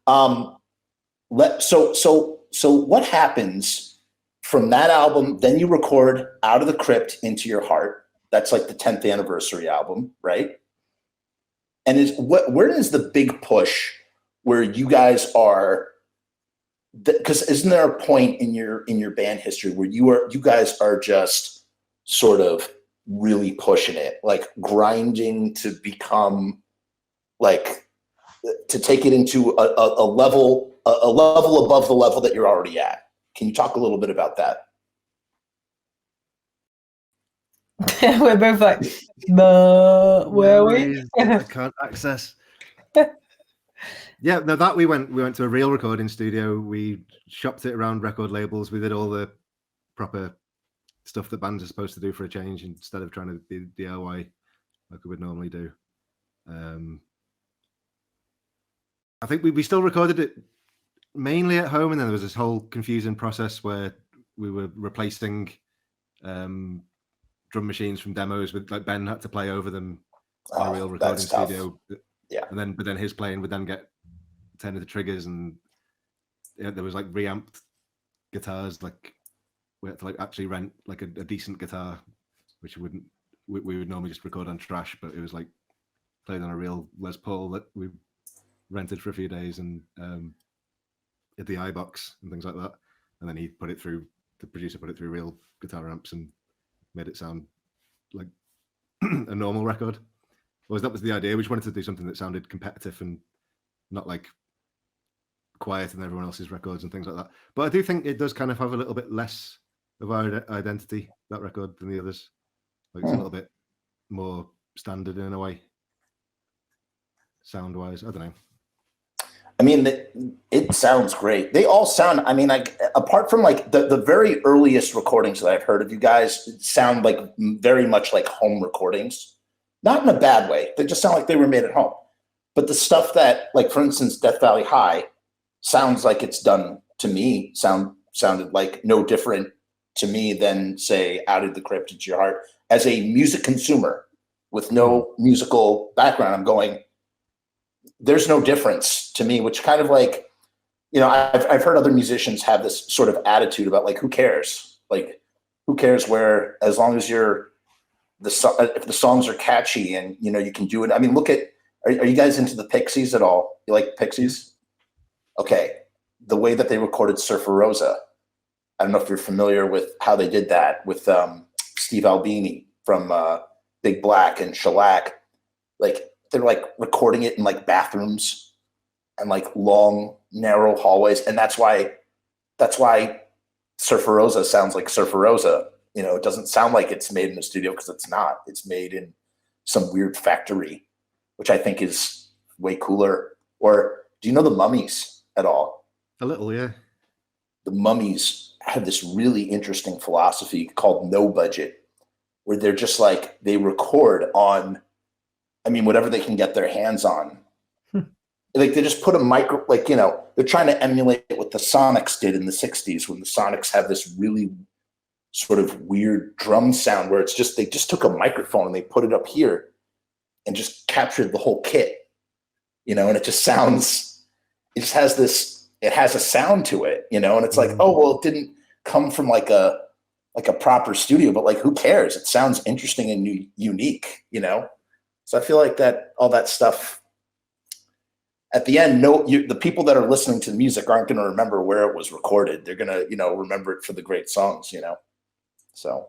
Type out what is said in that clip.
Um, so what happens from that album? Then you record Out of the Crypt Into Your Heart. That's like the 10th anniversary album, right? And where is the big push where you guys are? Because isn't there a point in your band history where you guys are just sort of really pushing it, like grinding to become like to take it into a level above the level that you're already at? Can you talk a little bit about that? We're both like, where are we? I can't access. Yeah, no, that we went to a real recording studio. We shopped it around record labels. We did all the proper stuff that bands are supposed to do for a change instead of trying to do DIY like we would normally do. I think we still recorded it mainly at home, and then there was this whole confusing process where we were replacing drum machines from demos with, like, Ben had to play over them in a real recording studio. Yeah, and then his playing would then get turned into triggers, and there was like reamped guitars. Like we had to like actually rent like a decent guitar, which we would normally just record on trash, but it was like played on a real Les Paul that we rented for a few days, and at the iBox and things like that. And then the producer put it through real guitar amps and made it sound like a normal record. That was the idea. We just wanted to do something that sounded competitive and not like quieter than everyone else's records and things like that. But I do think it does kind of have a little bit less of our identity, that record, than the others. Like it's a little bit more standard in a way, sound-wise. I don't know. I mean, it sounds great. They all sound, I mean, like apart from like the very earliest recordings that I've heard of you guys sound like very much like home recordings. Not in a bad way. They just sound like they were made at home. But the stuff that, like, for instance, Death Valley High sounds like it's done to me, sounded like no different to me than, say, Out of the Crypt Into Your Heart. As a music consumer with no musical background, I'm going, there's no difference to me, which kind of like, you know, I've heard other musicians have this sort of attitude about like, who cares? Like, who cares where, as long as if the songs are catchy and, you know, you can do it. I mean, look at, are you guys into the Pixies at all? You like Pixies? Okay. The way that they recorded Surfer Rosa. I don't know if you're familiar with how they did that with Steve Albini from Big Black and Shellac. Like they're like recording it in like bathrooms and like long, narrow hallways. And that's why Surfer Rosa sounds like Surfer Rosa. You know, it doesn't sound like it's made in a studio because it's not. It's made in some weird factory, which I think is way cooler. Or do you know the Mummies at all? A little, yeah. The Mummies have this really interesting philosophy called no budget, where they're just like, they record on, I mean, whatever they can get their hands on. Like they just put a micro, like, you know, they're trying to emulate what the Sonics did in the 60s when the Sonics have this really sort of weird drum sound where it's just, they just took a microphone and they put it up here and just captured the whole kit, you know, and it just sounds, it just has this, it has a sound to it, you know, and it's like, oh, well, it didn't come from like a proper studio, but like, who cares? It sounds interesting and unique, you know? So I feel like that, all that stuff at the end, the people that are listening to the music aren't going to remember where it was recorded. They're going to, you know, remember it for the great songs, you know? So.